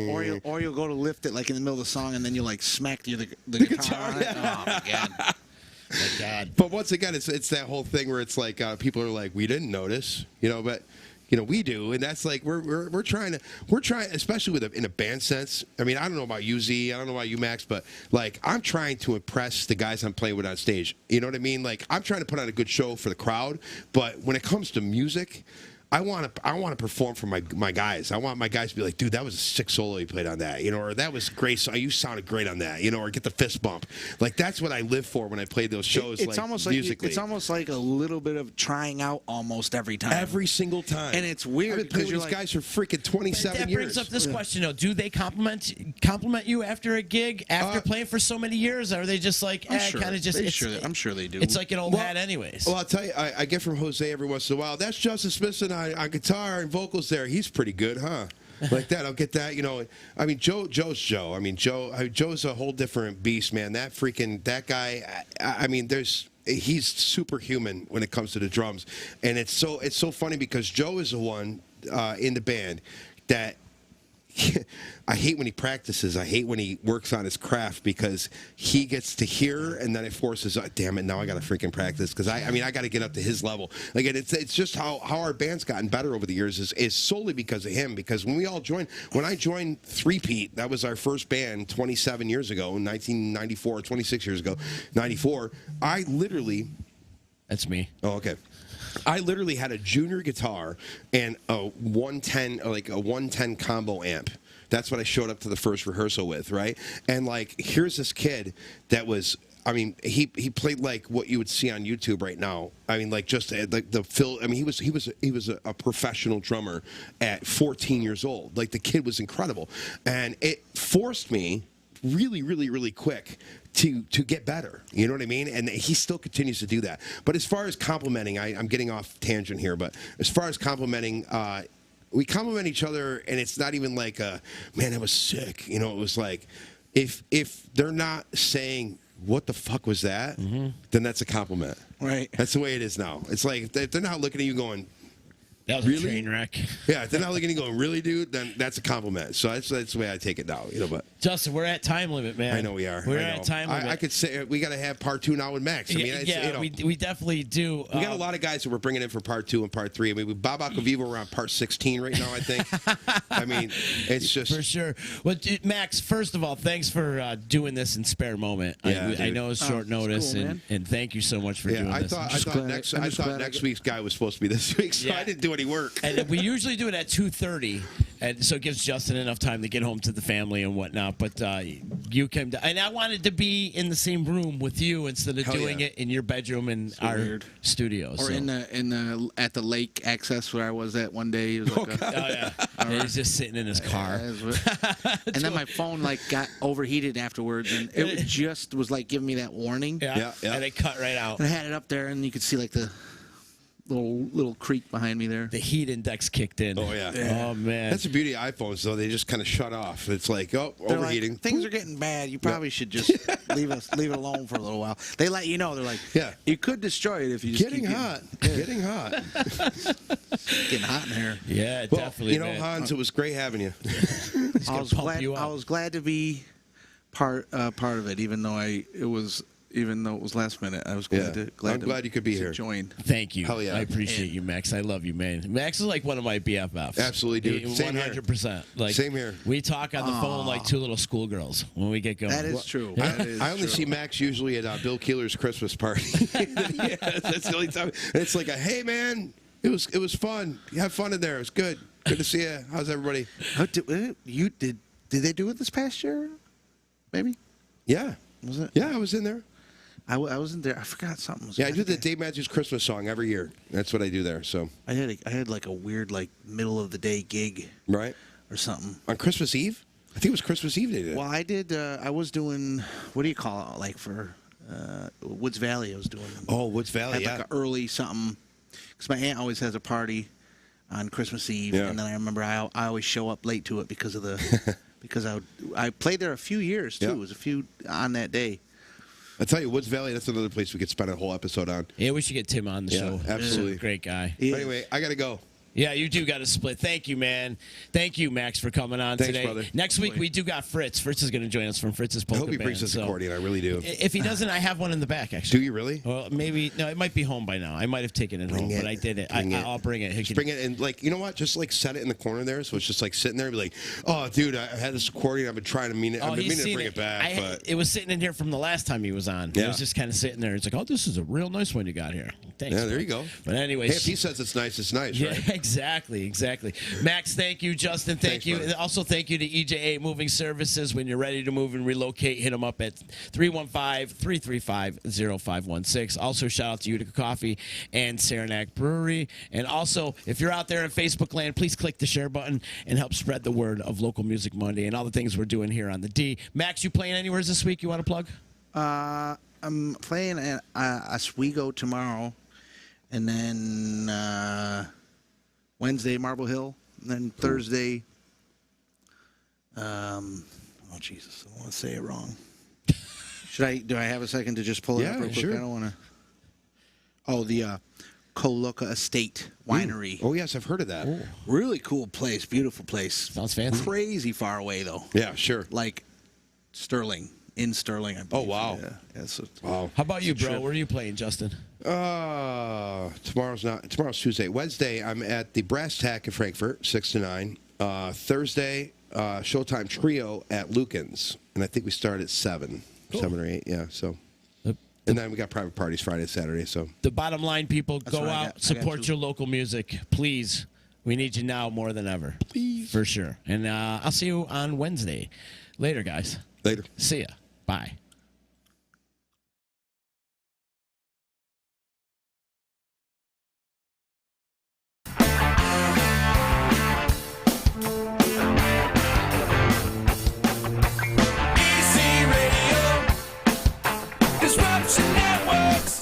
Or you'll go to lift it like in the middle of the song, and then you like smack the guitar on it. Yeah. Oh my god. My God. But once again, it's that whole thing where it's like people are like, we didn't notice, but we do, and that's like we're trying, especially in a band sense. I mean, I don't know about you, Z, I don't know about you, Max, but like I'm trying to impress the guys I'm playing with on stage. You know what I mean? Like I'm trying to put on a good show for the crowd, but when it comes to music, I want to perform for my guys. I want my guys to be like, dude, that was a sick solo you played on that, or that was great. So you sounded great on that, or get the fist bump. Like that's what I live for when I play those shows. It's almost like musically. it's almost like a little bit of trying out almost every time. Every single time. And it's weird I've been playing with these guys for freaking 27 That years. brings up this question though: do they compliment you after a gig after playing for so many years, or are they just like kind of just? I'm sure they do. It's like an old hat, anyways. Well, I'll tell you, I get from Jose every once in a while. That's Justin Smithson on guitar and vocals there. He's pretty good, huh? Like that. I'll get that. I mean, Joe's Joe. I mean, Joe's a whole different beast, man. That guy. I mean, he's superhuman when it comes to the drums, and it's so funny because Joe is the one in the band that. I hate when he practices. I hate when he works on his craft because he gets to hear and then it forces. Damn it! Now I got to freaking practice because I got to get up to his level. Like it's just how our band's gotten better over the years is solely because of him. Because when I joined Three-Peat, that was our first band 27 years ago, 1994, 26 years ago, 94. I literally. That's me. Oh, okay. I literally had a junior guitar and a 110 combo amp. That's what I showed up to the first rehearsal with, right? And like, here's this kid that was. I mean, he played like what you would see on YouTube right now. I mean, like just like the Phil. I mean, he was a professional drummer at 14 years old. Like the kid was incredible, and it forced me really, really, really quick to get better. You know what I mean? And he still continues to do that. But as far as complimenting, I'm getting off tangent here, but as far as complimenting, we compliment each other, and it's not even like, man, that was sick. It was like, if they're not saying, what the fuck was that? Mm-hmm. Then that's a compliment. Right. That's the way it is now. It's like, if they're not looking at you going, that was really? a train wreck. Yeah, if they're not looking at you going, really, dude? Then that's a compliment. So that's the way I take it now. But Justin, we're at time limit, man. I know we are. We're at time limit. I could say we got to have part 2 now with Max. I mean, we definitely do. We got a lot of guys that we're bringing in for part 2 and part 3. I mean, Bob Acquaviva, we're on part 16 right now, I think. I mean, it's just for sure. Well, Max, first of all, thanks for doing this in spare moment. Yeah, I know it's short notice, cool, and thank you so much for doing this. I thought next week's guy was supposed to be this week, so I didn't do any work. And we usually do it at 2:30, and so it gives Justin enough time to get home to the family and whatnot. But you came to, and I wanted to be in the same room with you instead of doing it in your bedroom in our studio. Or in the at the lake access where I was at one day. It was like he's just sitting in his car. And then my phone got overheated afterwards, and it just was like giving me that warning. Yeah. And it cut right out. And I had it up there, and you could see like the little creek behind me there. The heat index kicked in. Oh, yeah. Oh, man. That's the beauty of iPhones, though. They just kind of shut off. It's like, They're overheating. Like, things are getting bad. You probably should just leave it alone for a little while. They let you know. They're like, you could destroy it if you just Getting hot. Getting hot. Getting hot in here. Yeah, definitely. Hans, it was great having you. I was glad to be part of it, even though it was even though it was last minute. I was Yeah. glad I'm glad you could be to here. join. Thank you. Hell yeah. I appreciate you, Max. I love you, man. Max is like one of my BFFs. Absolutely, dude. Same here. 100%. Like, Same here. We talk on the phone like two little schoolgirls when we get going. That is true. I only see Max usually at Bill Keeler's Christmas party. Yeah, that's the only time. And it's like a, hey man, it was fun. You have fun in there. It's good. Good to see you. How's everybody? Did they do it this past year? Maybe. Yeah. Was it? Yeah, I was in there. I wasn't there. I forgot something. Yeah, I do the Dave Matthews Christmas song every year. That's what I do there. So I had like a weird like middle of the day gig right or something. on Christmas Eve. I think it was Christmas Eve they did. Well, I did. I was doing. What do you call it? Like for Woods Valley, I was doing. Oh, Woods Valley. Had Yeah. like an early something. Because my aunt always has a party on Christmas Eve, Yeah. and then I remember I always show up late to it because of the because I played there a few years too. Yeah. It was a few on that day. I tell you, Woods Valley. That's another place we could spend a whole episode on. Yeah, we should get Tim on the Yeah, show. absolutely. He's a great guy. Yeah. Anyway, I gotta go. Yeah, you do got to split. Thank you, man. Thank you, Max, for coming on Thanks, today. brother. Next week, we do got Fritz. Fritz is going to join us from Fritz's I polka hope he band. brings us so accordion. I really do. if he doesn't, I have one in the back, actually. Do you really? Well, maybe. No, it might be home by now. I might have taken it home, but I did it. I'll bring it. Just bring it and like, you know what? Just like set it in the corner there, so it's just like sitting there and be like, oh, dude, I had this accordion. I've been trying to I've been meaning to bring it back, but it was sitting in here from the last time he was on. Yeah. It was just kind of sitting there. It's like, oh, this is a real nice one you got here. Thanks. yeah, there man. you go. But anyway, Hey, if he says it's nice, yeah, right? exactly. Max, thank you. Justin, thank Thanks, you. buddy. And also, thank you to EJA Moving Services. When you're ready to move and relocate, hit them up at 315-335-0516. Also, shout out to Utica Coffee and Saranac Brewery. And also, if you're out there in Facebook land, please click the share button and help spread the word of Local Music Monday and all the things we're doing here on the D. Max, you playing anywhere this week you want to plug? I'm playing at Oswego tomorrow, and then Wednesday Marble Hill, and then Thursday. Oh Jesus, I don't want to say it wrong. Should I? Do I have a second to just pull it Yeah, up real quick? sure. I don't want to. Oh, the Coloca Estate Winery. Oh yes, I've heard of that. Really cool place, beautiful place. Sounds fancy. Crazy far away though. Yeah, sure. Like Sterling, in Sterling. I believe. wow. Yeah. So, Wow. How about you, bro? trip. Where are you playing, Justin? Tomorrow's Tuesday. Wednesday, I'm at the Brass Tack in Frankfurt, 6 to 9. Thursday, Showtime Trio at Lucan's, and I think we start at 7 or 8. Yeah, so. And then we got private parties Friday, Saturday. So The bottom line, people, go what I out, got. I got support you. your local music, please. We need you now more than ever, Please. for sure. And I'll see you on Wednesday. Later, guys. later. See ya. Bye. EC Radio, Disruption Networks.